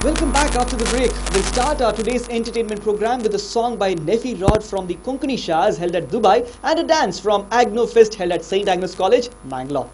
Welcome back after the break. We'll start our today's entertainment program with a song by Nefi Rod from the Konkani Shahs held at Dubai and a dance from Agno Fest held at St. Agnes College, Bangalore.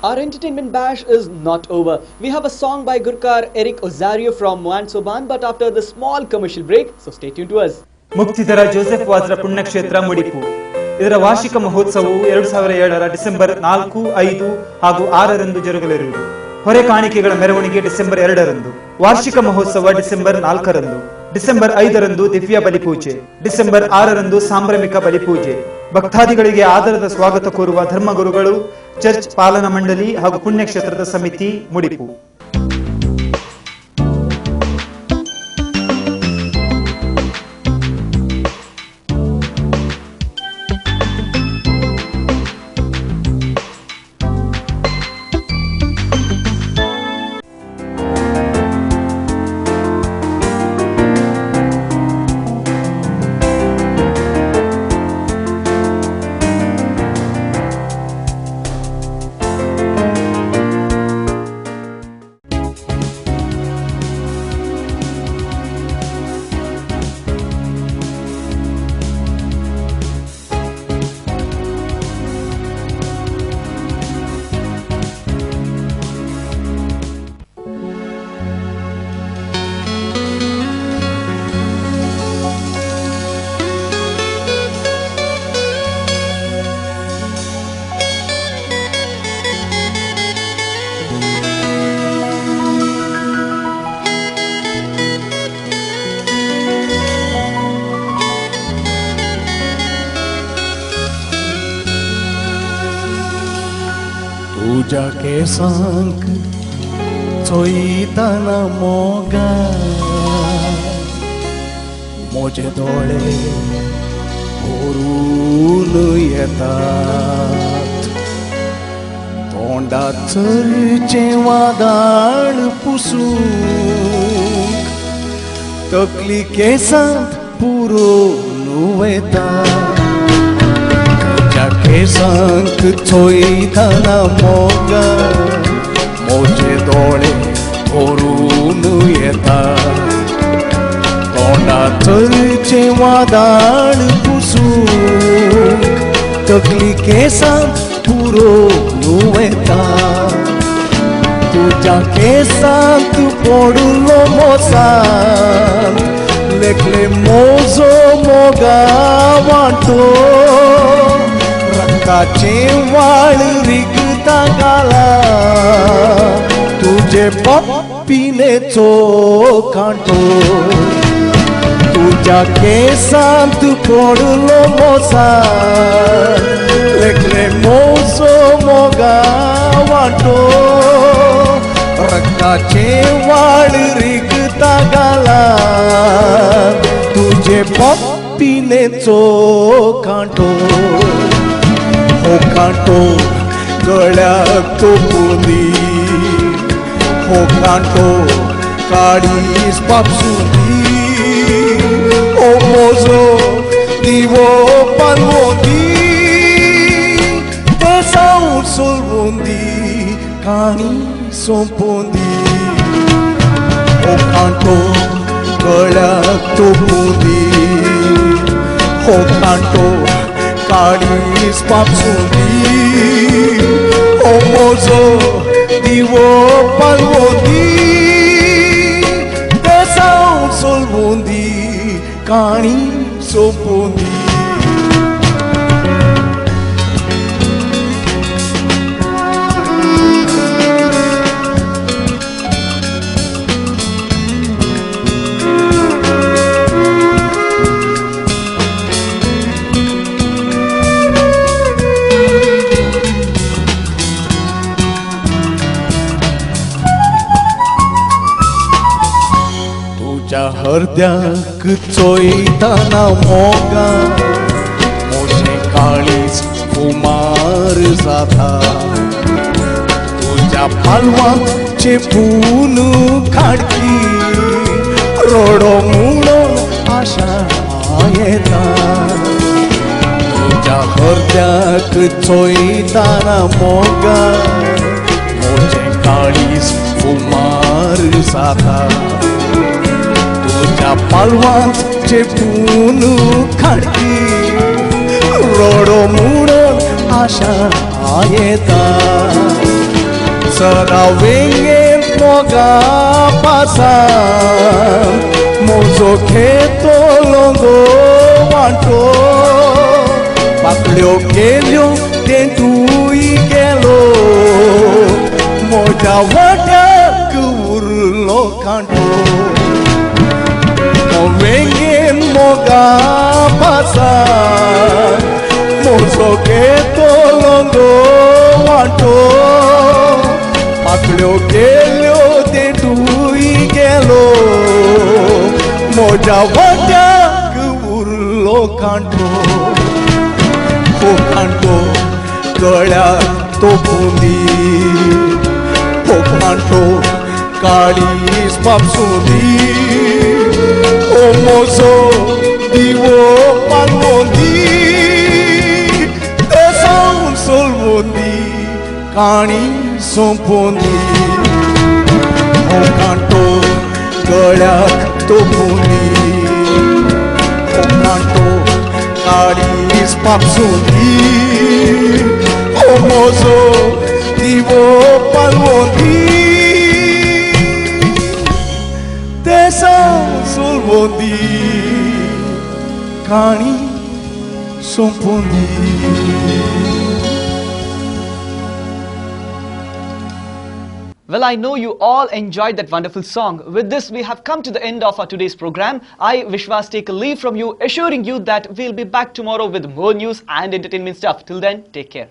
Our entertainment bash is not over. We have a song by Gurkar Eric Ozario from Moan Soban, but after the small commercial break, so stay tuned to us. ಮುಕ್ತಿಧರ Joseph ವಾಜ್ರ ಪುಣ್ಯಕ್ಷೇತ್ರ ಮುಡಿಪು ಇದರ ವಾರ್ಷಿಕ ಮಹೋತ್ಸವವು 2007ರ December 4, 5 ಹಾಗೂ 6ರಂದು ಜರುಗಲಿರುವುದು. ಹೊರೆ ಕಾಣಿಕೆಗಳ ಮೆರವಣಿಗೆ December 2ರಂದು, ವಾರ್ಷಿಕ ಮಹೋತ್ಸವ ಡಿಸೆಂಬರ್ 4ರಂದು, ಡಿಸೆಂಬರ್ 5ರಂದು ದಿವ್ಯ ಬಲಿಪೂಜೆ, ಡಿಸೆಂಬರ್ 6ರಂದು ಸಾಂಭ್ರಮಿಕ ಬಲಿಪೂಜೆ. ಭಕ್ತಾದಿಗಳಿಗೆ ಆದರದ ಸ್ವಾಗತ ಕೋರುವ ಧರ್ಮಗುರುಗಳು, ಚರ್ಚ್ ಪಾಲನಾ ಮಂಡಳಿ ಹಾಗೂ ಪುಣ್ಯಕ್ಷೇತ್ರದ ಸಮಿತಿ ಮುಡಿಪು. तुझ्या केसांक चोयताना मोगा मोजे दोळे भरून येतात. तोंडात चरचे वादाळ पुसूक तकली केसांत पुरोन वयतात. केसांक चोयताना मोगा मोजे दोळे भरून येतात. तोंडाचरचे वादाळ पुसूक तकली केसांत पुरोन वयतात. तुझ्या केसांत पडलो मोसांत लेखले मोजो मोगा वांटो. रक्ताचे वाळ रिगता गाला तुझे पप्पीनेचो कांटो. तुझ्या केसांत पडलो मोसांत लेखले मोजो मोगा वांटो. रक्ताचे वाळ रिगता गाला तुझे पप्पीनेचो कांटो. हो कांटो गळ्याक तोपुनी, हो कांटो काळीज पापसुनी. ओ मोजो दिवो पालवोंदी पेसांव सोलवोंदी काणी सोंपोंदी. हो कांटो गळ्याक तोपुनी, हो कांटो काळीज पापसुनी. ओ मोजो दिवो पालवोंदी पेसांव सोलवोंदी काणी सोंपोंदी. हृदयाक चोयताना मोगा मोजे काळीज कुमार जाता. तुझ्या पालवांत चेपून खाडकी रोडो म्हणून आशा येता. तुझ्या हृदयाक चोयताना मोगा मोजे काळीज कुमार जाता. तुझ्या पालवांत चेपून खाडकी रोडो म्हणून आशा येता. Sarawingin moga pasan Mozo kheto longo wanto Paklyo kelyo tentui gelo Moja wada kurlo kanto Sarawingin moga pasan Mozo kheto longo wanto Paklyo kelyo tentui gelo Moja wada kurlo kanto O kanto गळ्यात तो बुंदी O kanto काळीस पापसुंदी O मोजो दिवो पालवंदी ते सावन सोलवंदी काणी सोंपोंदी O kanto गळ्यात तो बुंदी O kanto काळीस पापसुंदी O mozo divo palmondi Tesa sulbondi Kani sompondi Well, I know you all enjoyed that wonderful song. With this, we have come to the end of our today's program. I, Vishwas, take a leave from you, assuring you that we'll be back tomorrow with more news and entertainment stuff. Till then, take care.